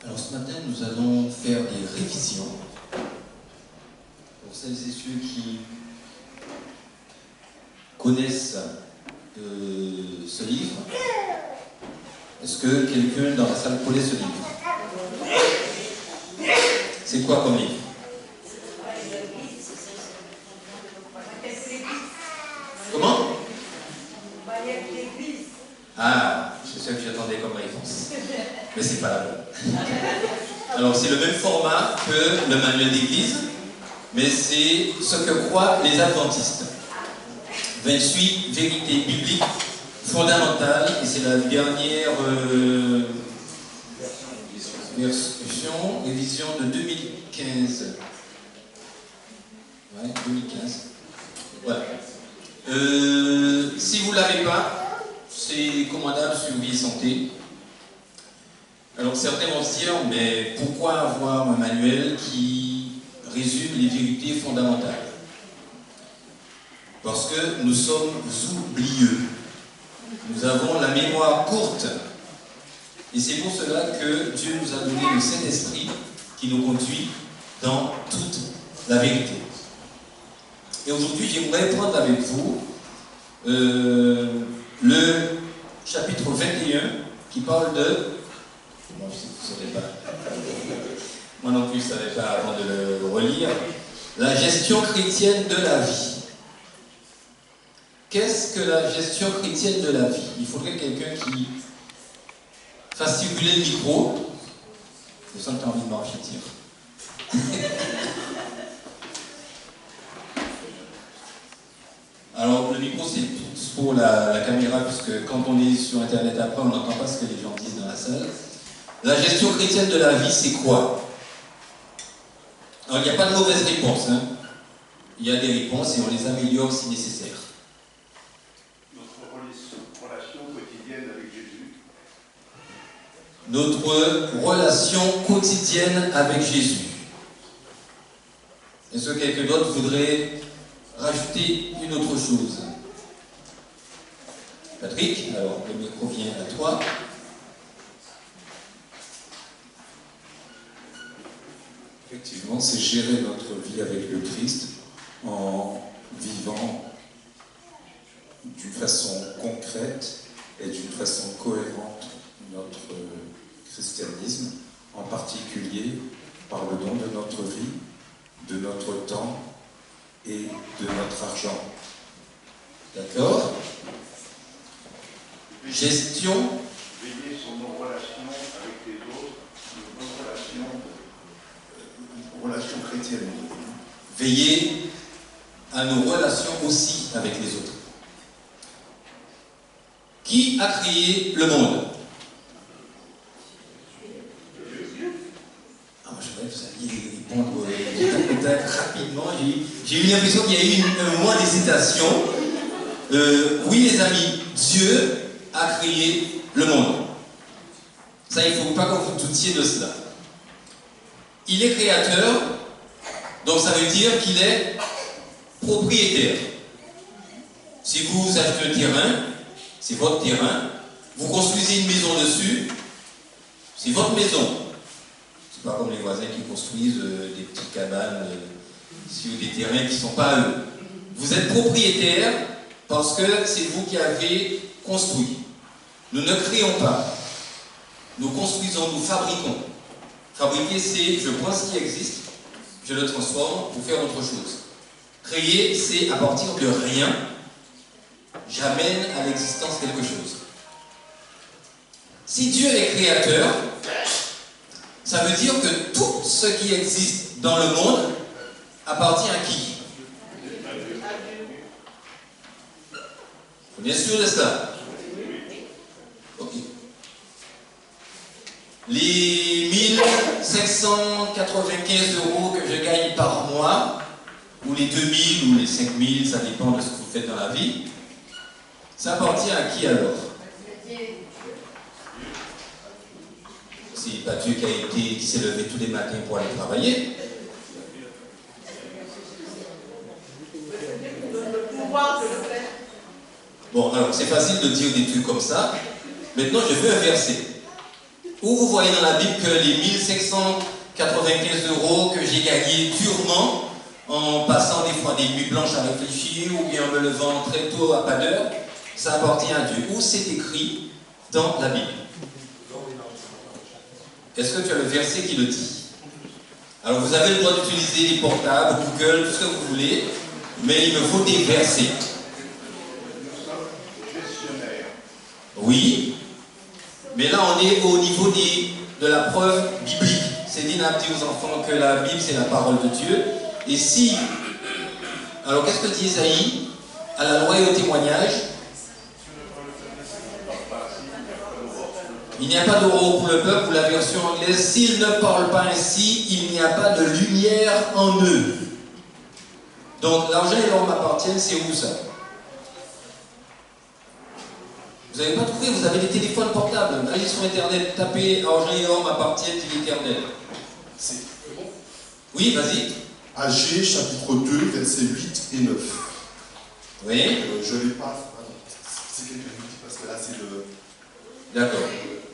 Alors ce matin, nous allons faire des révisions pour celles et ceux qui connaissent ce livre. Est-ce que quelqu'un dans la salle connaît ce livre? C'est quoi comme livre? Comment? Ah, c'est ce que j'attendais comme réponse. Mais c'est pas la bonne. Alors c'est le même format que le manuel d'église, mais c'est ce que croient les adventistes. 28 vérités bibliques fondamentales, et c'est la dernière révision de 2015. Ouais, 2015. Voilà. Si vous ne l'avez pas, c'est commandable sur Vie et Santé. Alors certains vont se dire, mais pourquoi avoir un manuel qui résume les vérités fondamentales? Parce que nous sommes oublieux. Nous avons la mémoire courte. Et c'est pour cela que Dieu nous a donné le Saint-Esprit qui nous conduit dans toute la vérité. Et aujourd'hui, j'aimerais prendre avec vous le chapitre 21 qui parle de... Moi, je ne savais pas. Moi non plus, je ne savais pas avant de le relire. La gestion chrétienne de la vie. Qu'est-ce que la gestion chrétienne de la vie? Il faudrait quelqu'un qui fasse circuler le micro. Je sens que tu as envie de marcher, tiens. Alors, le micro, c'est pour la caméra, puisque quand on est sur Internet après, on n'entend pas ce que les gens disent dans la salle. La gestion chrétienne de la vie, c'est quoi? Alors, il n'y a pas de mauvaise réponse. Hein. Il y a des réponses et on les améliore si nécessaire. Notre relation quotidienne avec Jésus. Notre relation quotidienne avec Jésus. Est-ce que quelqu'un d'autre voudrait rajouter une autre chose? Patrick, alors le micro vient à toi. Effectivement, c'est gérer notre vie avec le Christ en vivant d'une façon concrète et d'une façon cohérente notre christianisme, en particulier par le don de notre vie, de notre temps et de notre argent. D'accord? Gestion. Veiller sur nos relations avec les autres, nos relations chrétiennes. Veiller à nos relations aussi avec les autres. Qui a créé le monde? Ah, moi, j'aimerais que vous alliez répondre rapidement. J'ai eu l'impression qu'il y a eu un moment d'hésitation. Oui, les amis, Dieu a créé le monde. Ça, il ne faut pas que vous doutiez de cela. Il est créateur, donc ça veut dire qu'il est propriétaire. Si vous achetez un terrain, c'est votre terrain. Vous construisez une maison dessus, c'est votre maison. C'est pas comme les voisins qui construisent des petites cabanes sur des terrains qui ne sont pas à eux. Vous êtes propriétaire parce que c'est vous qui avez construit. Nous ne créons pas. Nous construisons, nous fabriquons. Fabriquer, c'est je prends ce qui existe, je le transforme pour faire autre chose. Créer, c'est à partir de rien, j'amène à l'existence quelque chose. Si Dieu est créateur, ça veut dire que tout ce qui existe dans le monde appartient à qui? Vous êtes bien sûr de cela? Ok. Les 1595 € que je gagne par mois, ou les 2000 ou les 5000, ça dépend de ce que vous faites dans la vie, ça appartient à qui alors? C'est pas Dieu qui s'est levé tous les matins pour aller travailler. Bon, alors c'est facile de dire des trucs comme ça. Maintenant, je veux inverser. Où vous voyez dans la Bible que les 1595 € que j'ai gagnés durement, en passant des fois des nuits blanches à réfléchir, ou bien en me levant très tôt à pas d'heure, ça appartient à Dieu. Où c'est écrit dans la Bible? Est-ce que tu as le verset qui le dit? Alors vous avez le droit d'utiliser les portables, Google, tout ce que vous voulez, mais il me faut des versets. Oui, mais là on est au niveau de la preuve biblique. Céline a dit aux enfants que la Bible c'est la parole de Dieu. Et si... Alors qu'est-ce que dit Isaïe? À la loi et au témoignage, il n'y a pas d'euro pour le peuple, ou la version anglaise, s'ils ne parlent pas ainsi, il n'y a pas de lumière en eux. Donc l'argent et l'or m'appartiennent, c'est où ça? Vous n'avez pas trouvé, vous avez des téléphones portables. Allez sur internet, tapez argent et or m'appartiennent, dit l'Éternel. C'est bon? Oui, vas-y. Agé, chapitre 2, versets 8 et 9. Oui. Je ne l'ai pas. C'est quelqu'un qui dit parce que là c'est le. D'accord.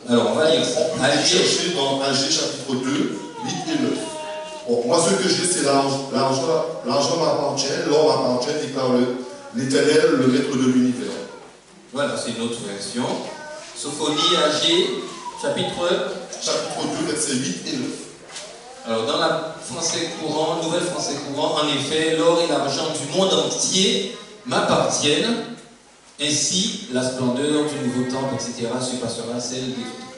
Alors on va lire ça. On peut chercher dans Agé, chapitre 2, 8 et 9. Bon, moi ce que j'ai c'est l'argent m'appartient, l'or m'appartient, déclare l'Éternel, le maître de l'univers. Voilà, c'est une autre version. Sophonie, Agé, chapitre 2, versets 8 et 9. Alors, dans la français courant, nouvelle français courant, en effet, l'or et l'argent du monde entier m'appartiennent, ainsi la splendeur du nouveau temple, etc., surpassera celle des autres.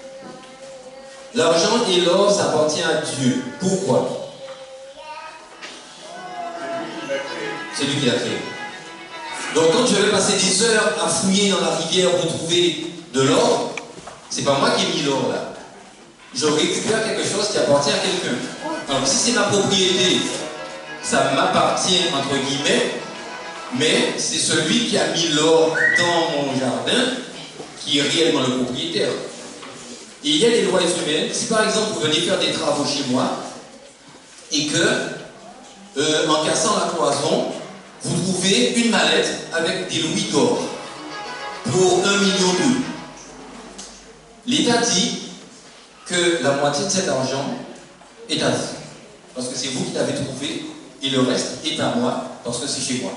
L'argent et l'or, ça appartient à Dieu. Pourquoi? C'est lui qui l'a créé. Donc, quand je vais passer des heures à fouiller dans la rivière pour trouver de l'or, c'est pas moi qui ai mis l'or là. Je récupère quelque chose qui appartient à quelqu'un. Alors si c'est ma propriété, ça m'appartient entre guillemets, mais c'est celui qui a mis l'or dans mon jardin qui est réellement le propriétaire. Et il y a des lois humaines. Si par exemple vous venez faire des travaux chez moi et que en cassant la cloison, vous trouvez une mallette avec des louis d'or pour 1,2 million. L'État dit que la moitié de cet argent est à vous. Parce que c'est vous qui l'avez trouvé, et le reste est à moi, parce que c'est chez moi.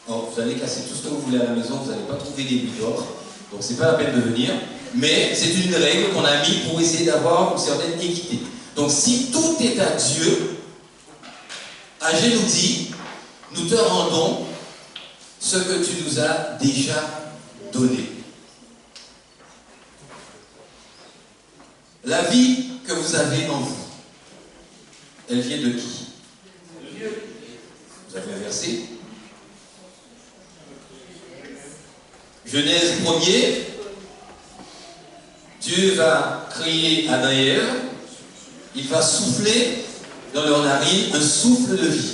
Alors, vous allez casser tout ce que vous voulez à la maison, vous n'allez pas trouver des louis d'or, donc c'est pas la peine de venir, mais c'est une règle qu'on a mis pour essayer d'avoir une certaine équité. Donc si tout est à Dieu, Agé nous dit, nous te rendons ce que tu nous as déjà donné. La vie que vous avez en vous, elle vient de qui? De Dieu. Vous avez un verset? Genèse 1er, Dieu va créer Adam et Ève, il va souffler dans leur narine un souffle de vie.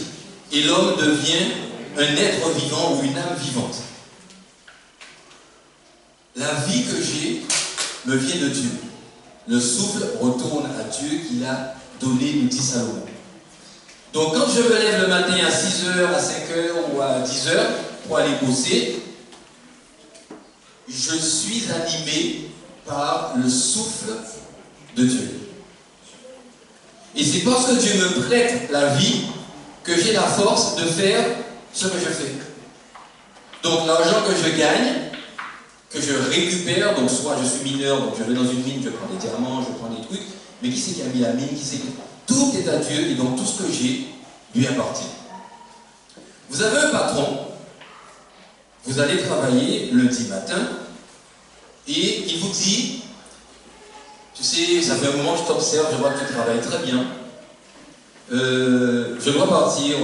Et l'homme devient un être vivant ou une âme vivante. La vie que j'ai me vient de Dieu. Le souffle retourne à Dieu qui l'a donné, nous dit Salomon. Donc quand je me lève le matin à 6h, à 5h ou à 10h pour aller bosser, je suis animé par le souffle de Dieu. Et c'est parce que Dieu me prête la vie que j'ai la force de faire ce que je fais. Donc l'argent que je gagne, que je récupère, donc soit je suis mineur, donc je vais dans une mine, je prends des diamants, je prends des trucs, mais qui c'est qui a mis la mine, qui c'est qui... Tout est à Dieu et donc tout ce que j'ai lui appartient. Vous avez un patron, vous allez travailler lundi matin et il vous dit, tu sais, ça fait un moment que je t'observe, je vois que tu travailles très bien, je dois partir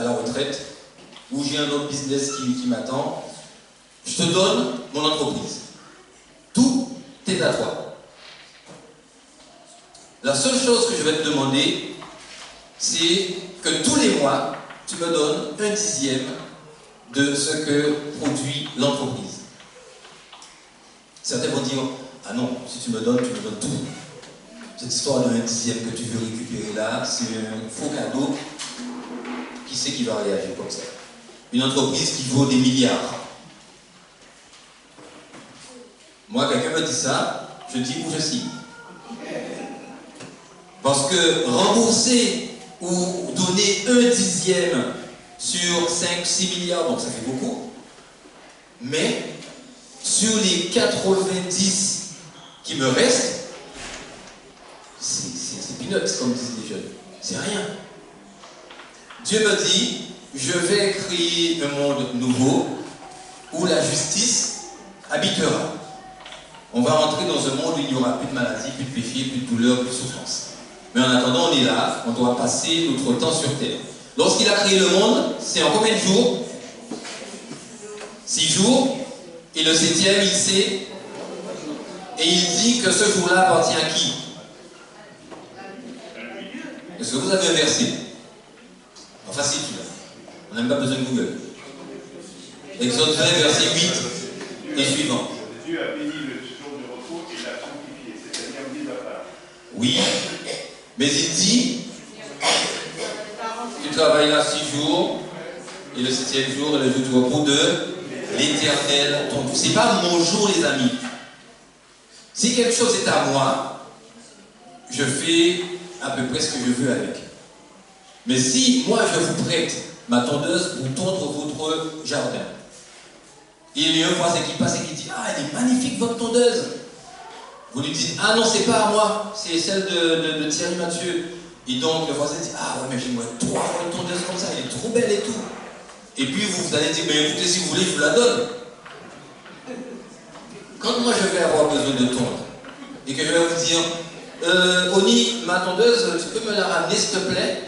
à la retraite ou j'ai un autre business qui m'attend. Je te donne mon entreprise. Tout est à toi. La seule chose que je vais te demander, c'est que tous les mois, tu me donnes 1/10 de ce que produit l'entreprise. Certains vont dire, ah non, si tu me donnes tout. Cette histoire de 1/10 que tu veux récupérer là, c'est un faux cadeau. Qui c'est qui va réagir comme ça? Une entreprise qui vaut des milliards. Moi, quelqu'un me dit ça, je dis où je signe. Parce que rembourser ou donner 1/10 sur 5-6 milliards, donc ça fait beaucoup, mais sur les 90 qui me restent, c'est peanuts, comme disent les jeunes. C'est rien. Dieu me dit, je vais créer un monde nouveau où la justice habitera. On va rentrer dans un monde où il n'y aura plus de maladie, plus de péché, plus de douleur, plus de souffrance. Mais en attendant, on est là, on doit passer notre temps sur terre. Lorsqu'il a créé le monde, c'est en combien de jours? 6 jours. Et le 7e, il sait. Et il dit que ce jour-là appartient à qui? Est-ce que vous avez un verset? Enfin, si tu l'as. On n'a même pas besoin de Google. Exode 20, verset 8 et suivant. Dieu a béni le jour de repos et l'a sanctifié, c'est-à-dire mis à part. Oui, mais il dit, tu travailles là 6 jours, et le 7e jour est le jour du repos de l'Éternel. Ce n'est pas mon jour, les amis. Si quelque chose est à moi, je fais à peu près ce que je veux avec. Mais si moi je vous prête ma tondeuse pour tondre votre jardin, et il y a un voisin qui passe et qui dit, ah, elle est magnifique votre tondeuse. Vous lui dites, ah non, c'est pas à moi, c'est celle de Thierry Mathieu. Et donc le voisin dit, ah ouais, mais j'aimerais trop avoir une tondeuse comme ça, elle est trop belle et tout. Et puis vous allez dire, mais écoutez, si vous voulez, je vous la donne. Quand moi je vais avoir besoin de tondre, et que je vais vous dire, Oni, ma tondeuse, tu peux me la ramener s'il te plaît?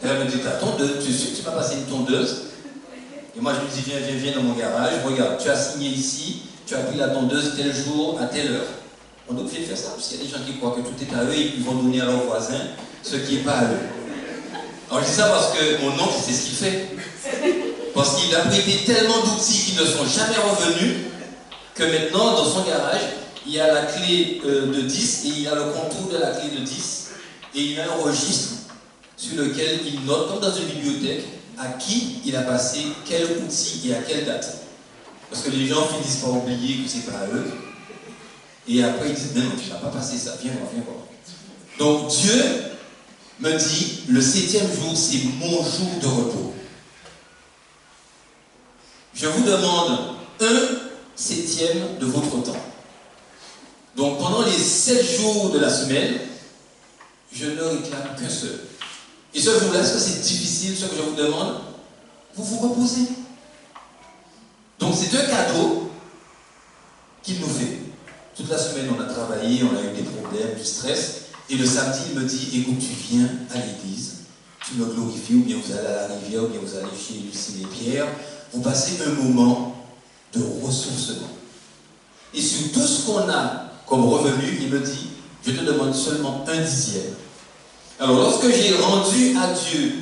Et elle me dit, ta tondeuse, tu es sûr que tu m'as passé une tondeuse? Et moi je lui dis, viens dans mon garage, regarde, tu as signé ici, tu as pris la tondeuse tel jour, à telle heure. On est obligé de faire ça, parce qu'il y a des gens qui croient que tout est à eux et qu'ils vont donner à leurs voisins ce qui n'est pas à eux. Alors je dis ça parce que mon oncle, c'est ce qu'il fait. Parce qu'il a prêté tellement d'outils qui ne sont jamais revenus, que maintenant, dans son garage, il y a la clé de 10 et il y a le contour de la clé de 10 et il a un registre sur lequel il note, comme dans une bibliothèque, à qui il a passé quel outil et à quelle date. Parce que les gens finissent par oublier que c'est pas à eux. Et après ils disent, non, tu n'as pas passé ça, viens voir, viens voir. Donc Dieu me dit, le 7e jour, c'est mon jour de repos. Je vous demande 1/7 de votre temps. Donc pendant les 7 jours de la semaine, je ne réclame qu'un seul. Et ce jour-là, est-ce que c'est difficile ce que je vous demande? Vous vous reposez. Donc c'est un cadeau qu'il nous fait. Toute la semaine, on a travaillé, on a eu des problèmes, du stress. Et le samedi, il me dit, écoute, tu viens à l'église, tu me glorifies, ou bien vous allez à la rivière, ou bien vous allez chez Lucie et Pierre. Vous passez un moment de ressourcement. Et sur tout ce qu'on a comme revenu, il me dit, je te demande seulement 1/10. Alors, lorsque j'ai rendu à Dieu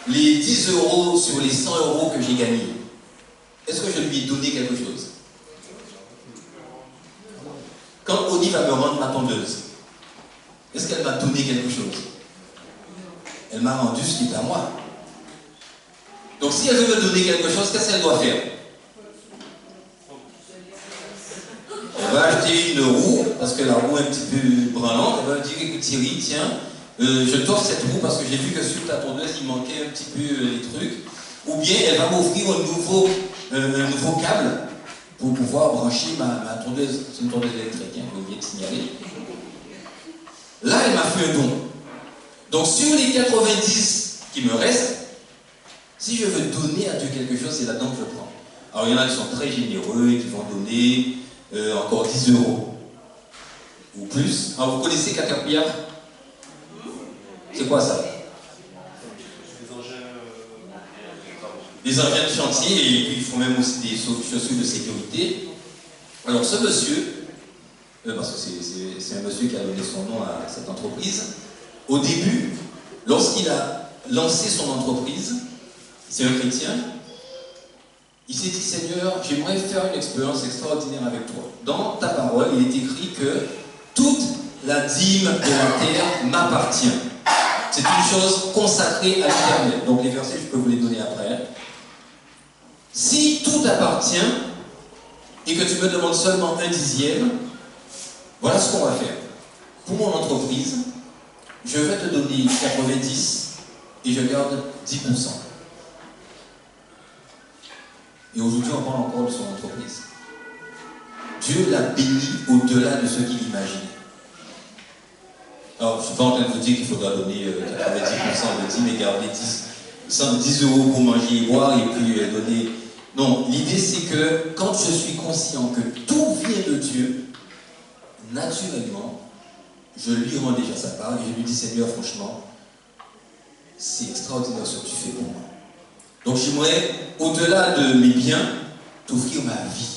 les 10 € sur les 100 € que j'ai gagnés, est-ce que je lui ai donné quelque chose? Quand Oni va me rendre ma tondeuse, est-ce qu'elle m'a donné quelque chose? Elle m'a rendu ce qui est à moi. Donc si elle veut me donner quelque chose, qu'est-ce qu'elle doit faire? Elle va acheter une roue, parce que la roue est un petit peu branlante. Elle va me dire, écoute Thierry, tiens, je t'offre cette roue parce que j'ai vu que sur ta tondeuse, il manquait un petit peu les trucs. Ou bien elle va m'offrir un nouveau câble pour pouvoir brancher ma tondeuse. C'est une tondeuse électrique, hein, j'ai oublié de signaler. Là, elle m'a fait un don. Donc sur les 90 qui me restent, si je veux donner à Dieu quelque chose, c'est là-dedans que je prends. Alors il y en a qui sont très généreux et qui vont donner encore 10 € ou plus. Alors vous connaissez Caterpillar? C'est quoi ça? Des engins de chantier, et puis ils font même aussi des chaussures de sécurité. Alors ce monsieur, parce que c'est un monsieur qui a donné son nom à cette entreprise, au début, lorsqu'il a lancé son entreprise, c'est un chrétien, il s'est dit, Seigneur, j'aimerais faire une expérience extraordinaire avec toi. Dans ta parole, il est écrit que toute la dîme de la terre m'appartient. C'est une chose consacrée à l'Éternel. Donc les versets, je peux vous les donner après. Si tout t'appartient et que tu me demandes seulement 1/10, Voilà ce qu'on va faire. Pour mon entreprise, je vais te donner 90 et je garde 10%. Et aujourd'hui, on parle encore de son entreprise. Dieu l'a béni au-delà de ce qu'il imaginait. Alors, je ne suis pas en train de vous dire qu'il faudra donner 90% de 10 mais garder 10 euros pour manger et boire et puis donner... Non, l'idée c'est que quand je suis conscient que tout vient de Dieu, naturellement, je lui rends déjà sa part et je lui dis, Seigneur, franchement, c'est extraordinaire ce que tu fais pour moi. Donc j'aimerais, au-delà de mes biens, t'offrir ma vie.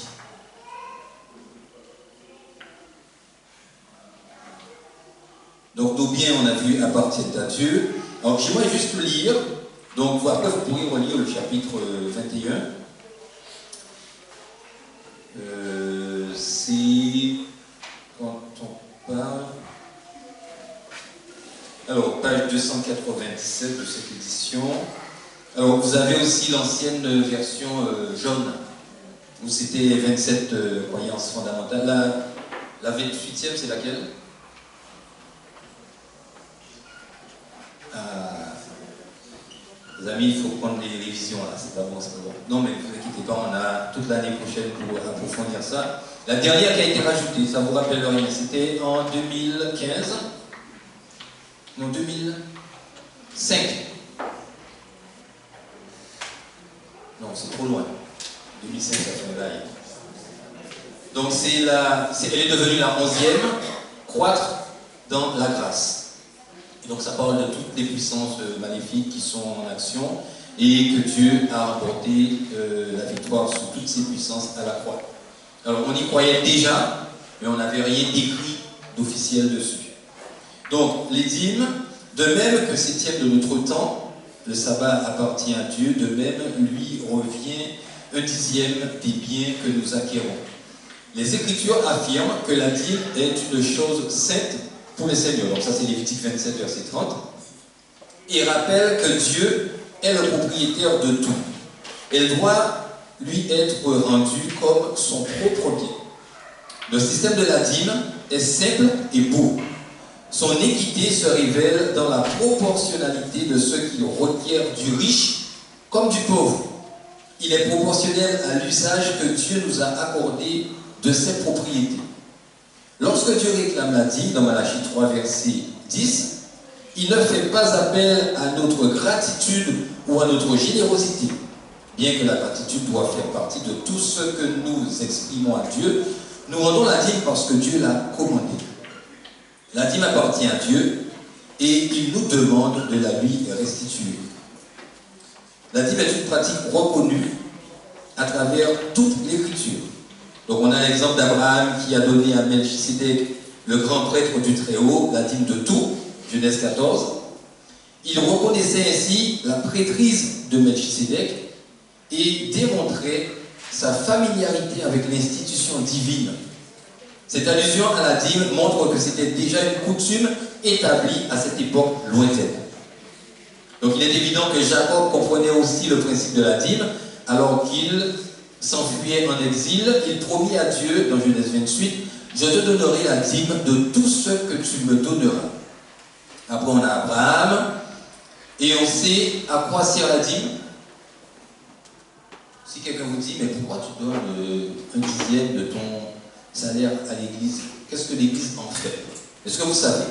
Donc nos biens, on a vu, appartiennent à Dieu. Alors j'aimerais juste le lire. Donc après, vous pourrez relire le chapitre 21. C'est quand on parle... Alors, page 297 de cette édition. Alors, vous avez aussi l'ancienne version jaune, où c'était 27 croyances fondamentales. La 28e, c'est laquelle? Les amis, il faut prendre les révisions là, c'est pas bon, c'est pas bon. Non, mais ne vous inquiétez pas, on a toute l'année prochaine pour approfondir ça. La dernière qui a été rajoutée, ça vous rappelle rien, c'était en 2015. Non, 2005. Non, c'est trop loin. 2005, ça fait un bail. Donc, elle est devenue la 11e, croître dans la grâce. Et donc, ça parle de toutes les puissances maléfiques qui sont en action et que Dieu a remporté la victoire sur toutes ces puissances à la croix. Alors, on y croyait déjà, mais on n'avait rien écrit d'officiel dessus. Donc, les dîmes, de même que septième de notre temps, le sabbat appartient à Dieu, de même lui revient 1/10 des biens que nous acquérons. Les Écritures affirment que la dîme est une chose sainte pour les seigneurs. Donc ça c'est Lévitique 27, verset 30. Et rappelle que Dieu est le propriétaire de tout. Elle doit lui être rendue comme son propre bien. Le système de la dîme est simple et beau. Son équité se révèle dans la proportionnalité de ce qu'il requiert du riche comme du pauvre. Il est proportionnel à l'usage que Dieu nous a accordé de ses propriétés. Lorsque Dieu réclame la dîme, dans Malachie 3, verset 10, il ne fait pas appel à notre gratitude ou à notre générosité. Bien que la gratitude doit faire partie de tout ce que nous exprimons à Dieu, nous rendons la dîme parce que Dieu l'a commandé. La dîme appartient à Dieu et il nous demande de la lui restituer. La dîme est une pratique reconnue à travers toute l'Écriture. Donc on a l'exemple d'Abraham qui a donné à Melchisédek, le grand prêtre du Très-Haut, la dîme de tout, Genèse 14. Il reconnaissait ainsi la prêtrise de Melchisédek et démontrait sa familiarité avec l'institution divine. Cette allusion à la dîme montre que c'était déjà une coutume établie à cette époque lointaine. Donc il est évident que Jacob comprenait aussi le principe de la dîme, alors qu'il s'enfuyait en exil, il promit à Dieu, dans Genèse 28, « Je te donnerai la dîme de tout ce que tu me donneras. » Après on a Abraham, et on sait à quoi sert la dîme. Si quelqu'un vous dit, mais pourquoi tu donnes 1/10 de ton salaire à l'église? Qu'est-ce que l'église en fait? Est-ce que vous savez?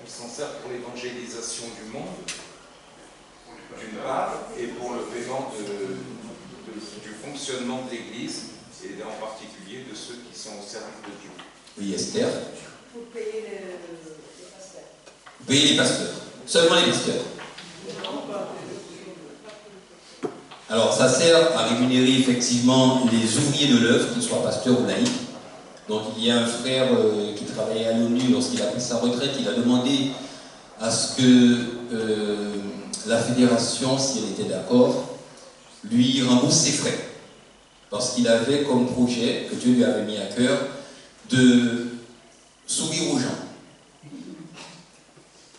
On s'en sert pour l'évangélisation du monde, d'une part, et pour le paiement du fonctionnement de l'église, et en particulier de ceux qui sont au service de Dieu. Oui, Esther. Pour payer les pasteurs. Payer les pasteurs. Seulement les pasteurs. Alors, ça sert à rémunérer effectivement les ouvriers de l'œuvre, qu'ils soient pasteurs ou laïcs. Donc, il y a un frère qui travaillait à l'ONU, lorsqu'il a pris sa retraite, il a demandé à ce que la fédération, si elle était d'accord, lui rembourse ses frais. Parce qu'il avait comme projet, que Dieu lui avait mis à cœur, de sourire aux gens.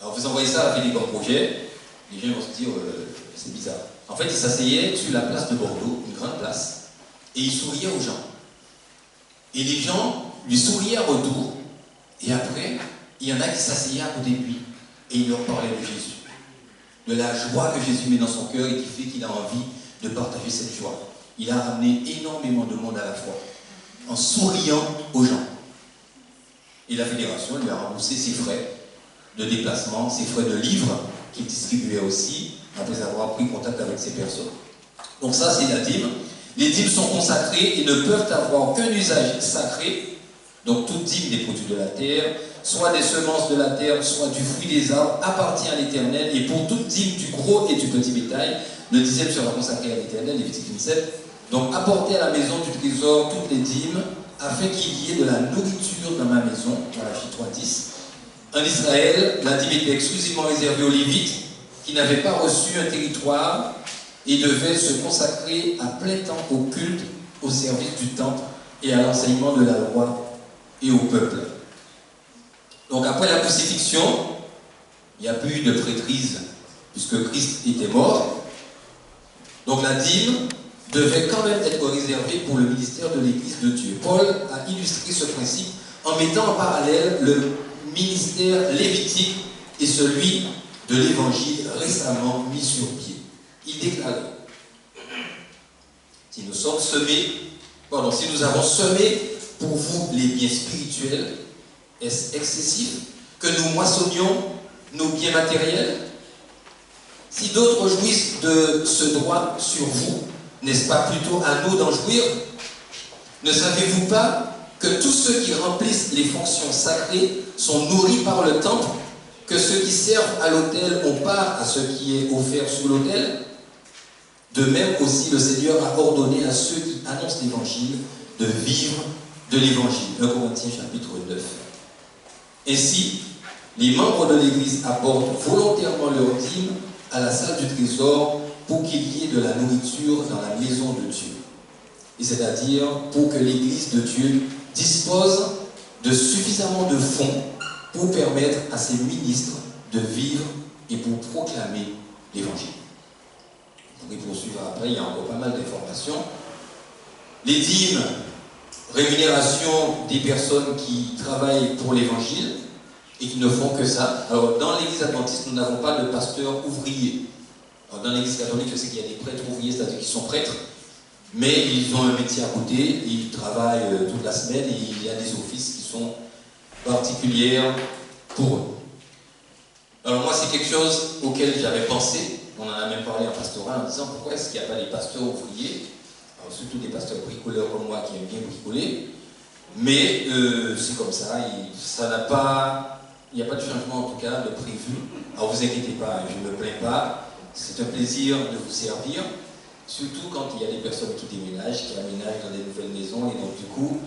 Alors, vous envoyez ça à la fédé comme projet, les gens vont se dire, c'est bizarre. En fait, il s'asseyait sur la place de Bordeaux, une grande place, et il souriait aux gens. Et les gens lui souriaient à retour, et après, il y en a qui s'asseyaient à côté de lui, et il leur parlait de Jésus, de la joie que Jésus met dans son cœur et qui fait qu'il a envie de partager cette joie. Il a ramené énormément de monde à la foi, en souriant aux gens. Et la fédération lui a remboursé ses frais de déplacement, ses frais de livres qu'il distribuait aussi, après avoir pris contact avec ces personnes. Donc ça, c'est la dîme. Les dîmes sont consacrées et ne peuvent avoir qu'un usage sacré. Donc toute dîme des produits de la terre, soit des semences de la terre, soit du fruit des arbres, appartient à l'Éternel. Et pour toute dîme du gros et du petit bétail, le dixième sera consacré à l'Éternel, Lévitique 27. Donc apportez à la maison du trésor toutes les dîmes, afin qu'il y ait de la nourriture dans ma maison. Malachie 3.10. En Israël, la dîme était exclusivement réservée aux Lévites, qui n'avaient pas reçu un territoire et devaient se consacrer à plein temps au culte, au service du temple et à l'enseignement de la loi et au peuple. Donc après la crucifixion, il n'y a plus eu de prêtrise puisque Christ était mort. Donc la dîme devait quand même être réservée pour le ministère de l'Église de Dieu. Paul a illustré ce principe en mettant en parallèle le ministère lévitique et celui de l'Évangile récemment mis sur pied. Il déclarait: si nous avons semé pour vous les biens spirituels, est-ce excessif que nous moissonnions nos biens matériels? Si d'autres jouissent de ce droit sur vous, n'est-ce pas plutôt à nous d'en jouir? Ne savez-vous pas que tous ceux qui remplissent les fonctions sacrées sont nourris par le temple, que ceux qui servent à l'autel ont part à ce qui est offert sur l'autel? De même aussi, le Seigneur a ordonné à ceux qui annoncent l'Évangile de vivre de l'Évangile. 1 Corinthiens chapitre 9. Ainsi, les membres de l'Église apportent volontairement leur dîme à la salle du trésor pour qu'il y ait de la nourriture dans la maison de Dieu. Et c'est-à-dire pour que l'Église de Dieu dispose de suffisamment de fonds pour permettre à ses ministres de vivre et pour proclamer l'Évangile. On pourrait poursuivre après, il y a encore pas mal d'informations. Les dîmes, rémunération des personnes qui travaillent pour l'Évangile et qui ne font que ça. Alors, dans l'Église adventiste, nous n'avons pas de pasteur ouvrier. Alors, dans l'Église catholique, je sais qu'il y a des prêtres ouvriers, c'est-à-dire qu'ils sont prêtres, mais ils ont un métier à côté, ils travaillent toute la semaine et il y a des offices qui sont particuliers pour eux. Alors moi, c'est quelque chose auquel j'avais pensé, on en a même parlé en pastoral en disant pourquoi est-ce qu'il n'y a pas des pasteurs ouvriers, alors, surtout des pasteurs bricoleurs comme moi qui aiment bien bricoler, mais c'est comme ça, il n'y a pas de changement en tout cas de prévu. Alors vous inquiétez pas, je ne me plains pas, c'est un plaisir de vous servir, surtout quand il y a des personnes qui déménagent, qui aménagent dans des nouvelles maisons et donc du coup,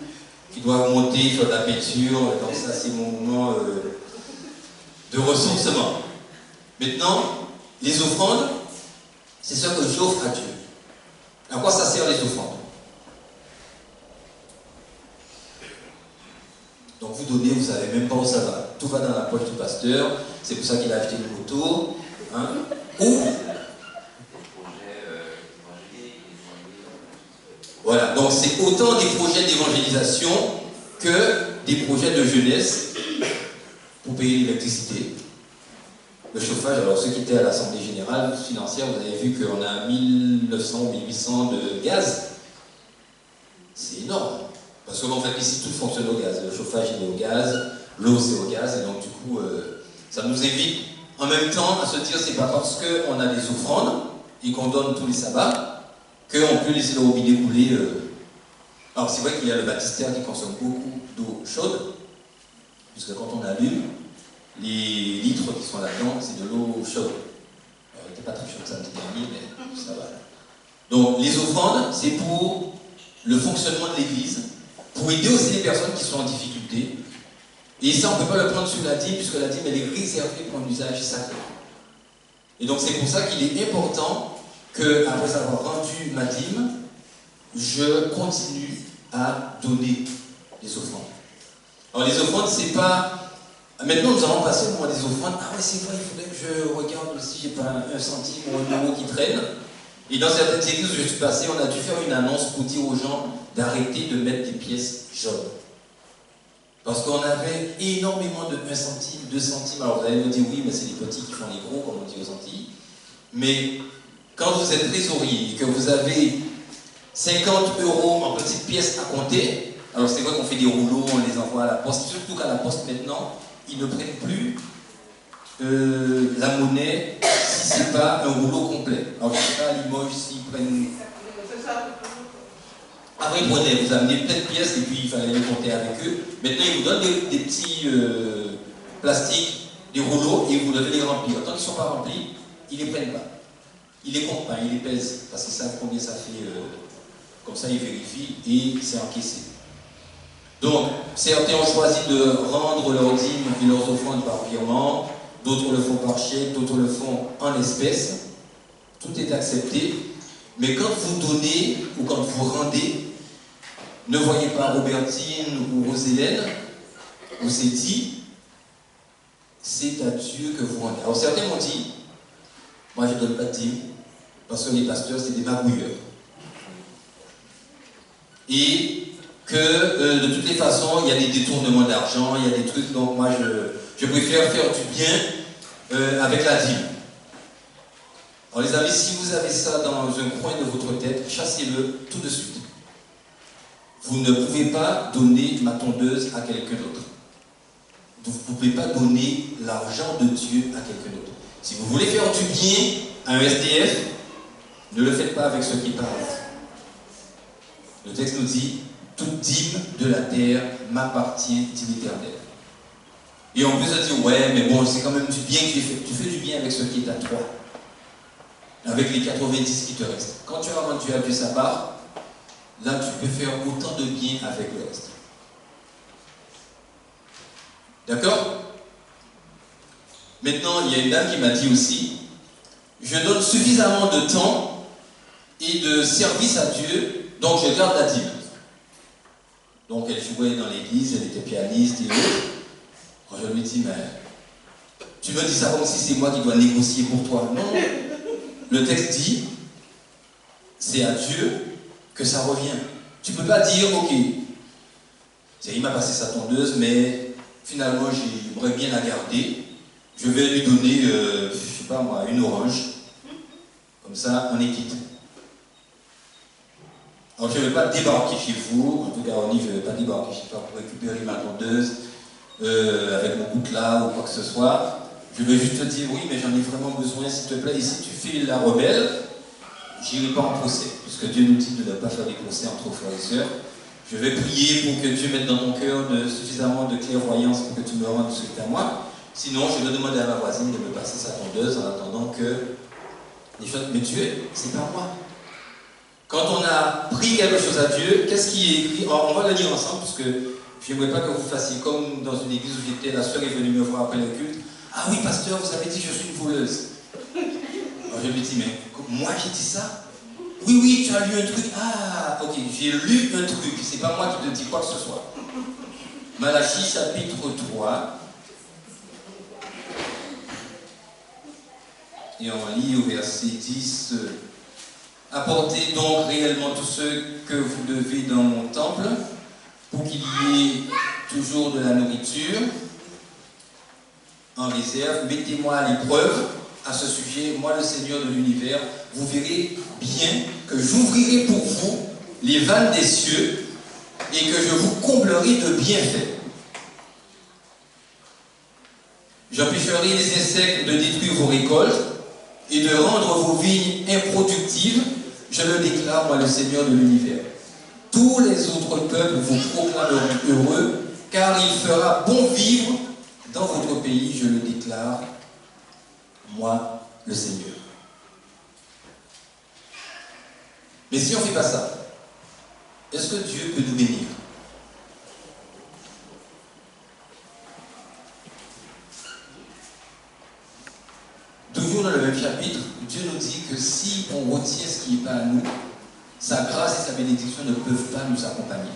qui doivent monter, faire de la peinture, donc ça c'est mon moment de ressourcement. Maintenant, les offrandes, c'est ce que j'offre à Dieu. À quoi ça sert les offrandes? Donc vous donnez, vous ne savez même pas où ça va. Tout va dans la poche du pasteur, c'est pour ça qu'il a acheté une moto. Hein? Ou voilà, donc c'est autant des projets d'évangélisation que des projets de jeunesse pour payer l'électricité. Le chauffage, alors ceux qui étaient à l'Assemblée Générale Financière, vous avez vu qu'on a 1900 ou 1800 de gaz. C'est énorme. Parce qu'en fait, ici, tout fonctionne au gaz. Le chauffage, il est au gaz, l'eau, c'est au gaz. Et donc, du coup, ça nous invite en même temps à se dire, c'est pas parce qu'on a des offrandes et qu'on donne tous les sabbats qu'on peut laisser le robinet couler. Alors, c'est vrai qu'il y a le baptistère qui consomme beaucoup d'eau chaude, puisque quand on allume, les litres qui sont là-dedans, c'est de l'eau chaude. Alors, il n'était pas très chaud samedi dernier, mais ça va. Donc, les offrandes, c'est pour le fonctionnement de l'Église, pour aider aussi les personnes qui sont en difficulté. Et ça, on ne peut pas le prendre sur la dîme, puisque la dîme, elle est réservée pour un usage sacré. Et donc, c'est pour ça qu'il est important que, après avoir rendu ma dîme, je continue à donner les offrandes. Alors, les offrandes, c'est pas... Maintenant, nous allons passer au moment des offrandes. Ah oui, c'est vrai, il faudrait que je regarde si j'ai pas un centime ou un euro qui traîne. Et dans certaines églises où je suis passé, on a dû faire une annonce pour dire aux gens d'arrêter de mettre des pièces jaunes. Parce qu'on avait énormément de 1 centime, 2 centimes. Alors vous allez me dire, oui, mais c'est les petits qui font les gros, comme on dit aux Antilles. Mais quand vous êtes trésorier et que vous avez 50 € en petites pièces à compter, alors c'est vrai qu'on fait des rouleaux, on les envoie à la poste, surtout qu'à la poste maintenant, ils ne prennent plus la monnaie si ce n'est pas un rouleau complet. Alors je ne sais pas à Limoges s'ils prennent... Après, vous amenez plein de pièces et puis il fallait les compter avec eux. Maintenant, ils vous donnent des petits plastiques, des rouleaux, et vous devez les remplir. Tant qu'ils ne sont pas remplis, ils ne les prennent pas. Ils les comptent pas, ils les pèsent, parce qu'ils savent combien ça fait. Comme ça, ils vérifient et c'est encaissé. Donc, certains ont choisi de rendre leurs dîmes et leurs offrandes par virement, d'autres le font par chèque, d'autres le font en espèces. Tout est accepté. Mais quand vous donnez ou quand vous rendez, ne voyez pas Robertine ou Roselène, ou c'est dit, c'est à Dieu que vous rendez. Alors certains m'ont dit, moi je ne donne pas de dîme, parce que les pasteurs c'est des magouilleurs. Et que de toutes les façons, il y a des détournements d'argent, il y a des trucs, donc moi je préfère faire du bien avec la dîme. Alors les amis, si vous avez ça dans un coin de votre tête, chassez-le tout de suite. Vous ne pouvez pas donner ma tondeuse à quelqu'un d'autre. Vous ne pouvez pas donner l'argent de Dieu à quelqu'un d'autre. Si vous voulez faire du bien à un SDF, ne le faites pas avec ceux qui parlent. Le texte nous dit, toute dîme de la terre m'appartient, dit l'Éternel. Et on peut se dire, ouais, mais bon, c'est quand même du bien que tu fais. Tu fais du bien avec ce qui est à toi. Avec les 90 qui te restent. Quand tu as rendu à Dieu sa part, là tu peux faire autant de bien avec le reste. D'accord? Maintenant, il y a une dame qui m'a dit aussi, je donne suffisamment de temps et de service à Dieu, donc je garde la dîme. Donc elle jouait dans l'église, elle était pianiste et autres. Quand je lui dis, mais tu me dis ça comme si c'est moi qui dois négocier pour toi. Non. Le texte dit, c'est à Dieu que ça revient. Tu ne peux pas dire, ok, il m'a passé sa tondeuse, mais finalement j'aimerais bien la garder. Je vais lui donner, je ne sais pas moi, une orange. Comme ça, on est quitte. Alors je ne vais pas débarquer chez vous, en tout cas on je ne vais pas débarquer chez toi pour récupérer ma tondeuse avec mon coutelas ou quoi que ce soit. Je vais juste te dire, oui, mais j'en ai vraiment besoin, s'il te plaît. Et si tu fais la rebelle, j'irai pas en procès, puisque Dieu nous dit de ne pas faire des procès entre frères et sœurs. Je vais prier pour que Dieu mette dans ton cœur suffisamment de clairvoyance pour que tu me rendes ce qui est à moi. Sinon, je vais demander à ma voisine de me passer sa tondeuse en attendant que les choses... Mais Dieu, c'est pas moi. Quand on a pris quelque chose à Dieu, qu'est-ce qui est écrit? Alors, on va le lire ensemble, parce que je n'aimerais pas que vous fassiez comme dans une église où j'étais, la sœur est venue me voir après le culte. Ah oui, pasteur, vous avez dit que je suis une voleuse. Alors je lui dis, mais moi j'ai dit ça? Oui, oui, tu as lu un truc. Ah, ok, j'ai lu un truc. C'est pas moi qui te dis quoi que ce soit. Malachie, chapitre 3. Et on lit au verset 10. Apportez donc réellement tout ce que vous devez dans mon temple, pour qu'il y ait toujours de la nourriture en réserve. Mettez-moi à l'épreuve à ce sujet, moi le Seigneur de l'univers. Vous verrez bien que j'ouvrirai pour vous les vannes des cieux et que je vous comblerai de bienfaits. J'empêcherai les insectes de détruire vos récoltes et de rendre vos vignes improductives. Je le déclare, moi le Seigneur de l'univers. Tous les autres peuples vous proclameront heureux, car il fera bon vivre dans votre pays, je le déclare, moi le Seigneur. Mais si on ne fait pas ça, est-ce que Dieu peut nous bénir? Toujours dans le même chapitre, Dieu nous dit que si on retient ce qui n'est pas à nous, sa grâce et sa bénédiction ne peuvent pas nous accompagner.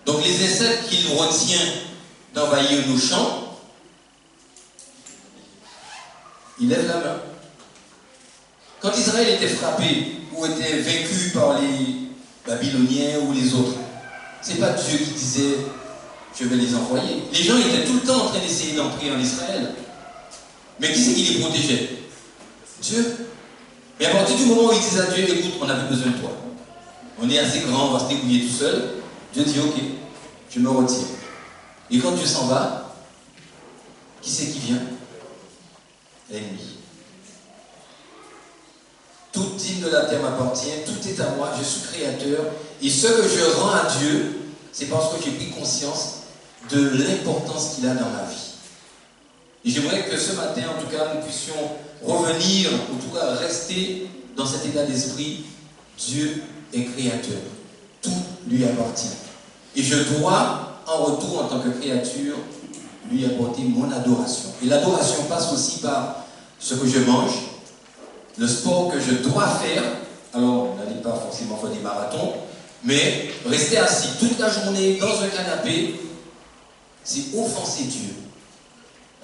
Donc les insectes qu'il retient d'envahir nos champs, il lève la main. Quand Israël était frappé ou était vaincu par les Babyloniens ou les autres, ce n'est pas Dieu qui disait « je vais les envoyer. Les gens étaient tout le temps en train d'essayer d'entrer en Israël. Mais qui c'est qui les protégeait? Dieu. Mais à partir du moment où ils disent à Dieu, écoute, on avait besoin de toi. On est assez grand, on va se débrouiller tout seul. Dieu dit, ok, je me retire. Et quand Dieu s'en va, qui c'est qui vient? L'ennemi. Toute dîme de la terre m'appartient, tout est à moi, je suis créateur. Et ce que je rends à Dieu, c'est parce que j'ai pris conscience de l'importance qu'il a dans ma vie. Et j'aimerais que ce matin, en tout cas, nous puissions revenir, en tout cas rester dans cet état d'esprit. Dieu est créateur. Tout lui appartient. Et je dois, en retour, en tant que créature, lui apporter mon adoration. Et l'adoration passe aussi par ce que je mange, le sport que je dois faire. Alors, n'allez pas forcément faire des marathons, mais rester assis toute la journée dans un canapé, c'est offenser Dieu.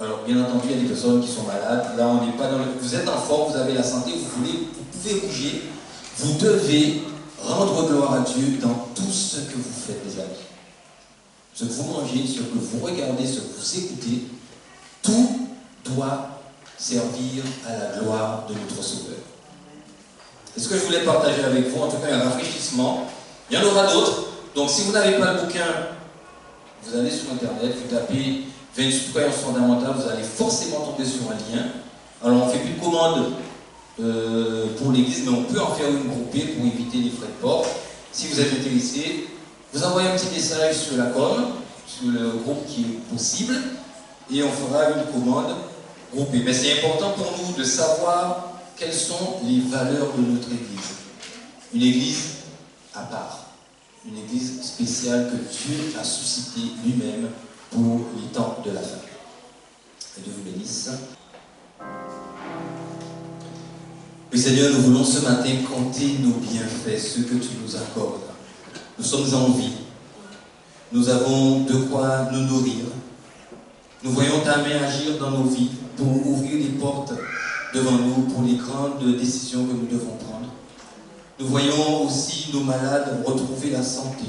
Alors, bien entendu, il y a des personnes qui sont malades. Là, on n'est pas dans le... Vous êtes en forme, vous avez la santé, vous pouvez bouger. Vous devez rendre gloire à Dieu dans tout ce que vous faites, les amis. Ce que vous mangez, ce que vous regardez, ce que vous écoutez, tout doit servir à la gloire de notre Sauveur. C'est ce que je voulais partager avec vous, en tout cas un rafraîchissement. Il y en aura d'autres. Donc, si vous n'avez pas le bouquin, vous allez sur Internet, vous tapez 28 croyances fondamentales, vous allez forcément tomber sur un lien. Alors, on ne fait plus de commande pour l'église, mais on peut en faire une groupée pour éviter les frais de port. Si vous êtes intéressé, vous envoyez un petit message sur la com, sur le groupe qui est possible, et on fera une commande groupée. Mais c'est important pour nous de savoir quelles sont les valeurs de notre église. Une église à part, une église spéciale que Dieu a suscitée lui-même pour les temps de la fin. Que Dieu vous bénisse. Oui, Seigneur, nous voulons ce matin compter nos bienfaits, ce que tu nous accordes. Nous sommes en vie. Nous avons de quoi nous nourrir. Nous voyons ta main agir dans nos vies pour ouvrir les portes devant nous pour les grandes décisions que nous devons prendre. Nous voyons aussi nos malades retrouver la santé.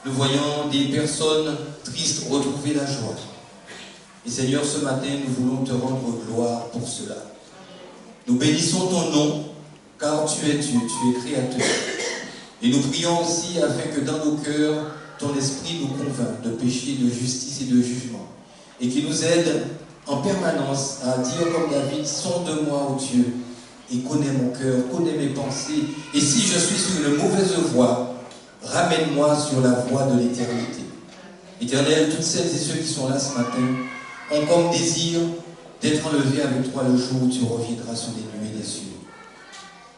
Nous voyons des personnes tristes retrouver la joie. Et Seigneur, ce matin, nous voulons te rendre gloire pour cela. Nous bénissons ton nom, car tu es Dieu, tu es créateur. Et nous prions aussi afin que dans nos cœurs, ton esprit nous convainc de péché, de justice et de jugement. Et qu'il nous aide en permanence à dire comme David, sonde-moi, ô Dieu, et connais mon cœur, connais mes pensées. Et si je suis sur une mauvaise voie, ramène-moi sur la voie de l'éternité. Éternel, toutes celles et ceux qui sont là ce matin ont comme désir d'être enlevés avec toi le jour où tu reviendras sur les nuées des cieux.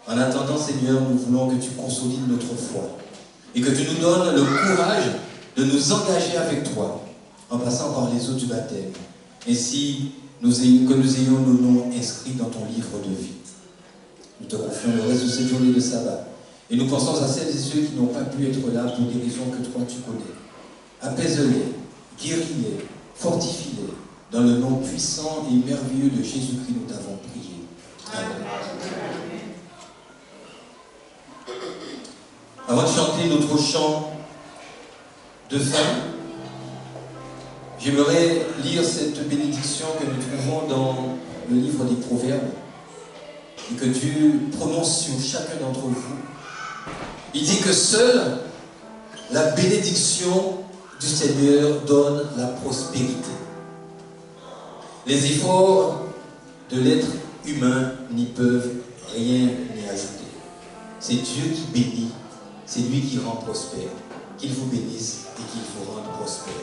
En attendant, Seigneur, nous voulons que tu consolides notre foi et que tu nous donnes le courage de nous engager avec toi en passant par les eaux du baptême, ainsi que nous ayons nos noms inscrits dans ton livre de vie. Nous te confions le reste de cette journée de sabbat et nous pensons à celles et ceux qui n'ont pas pu être là pour des raisons que toi tu connais. Apaise-les, guéris-les, fortifie-les. Dans le nom puissant et merveilleux de Jésus-Christ, nous t'avons prié. Amen. Avant de chanter notre chant de fin, j'aimerais lire cette bénédiction que nous trouvons dans le livre des Proverbes et que Dieu prononce sur chacun d'entre vous. Il dit que seule la bénédiction du Seigneur donne la prospérité. Les efforts de l'être humain n'y peuvent rien y ajouter. C'est Dieu qui bénit, c'est lui qui rend prospère. Qu'il vous bénisse et qu'il vous rende prospère.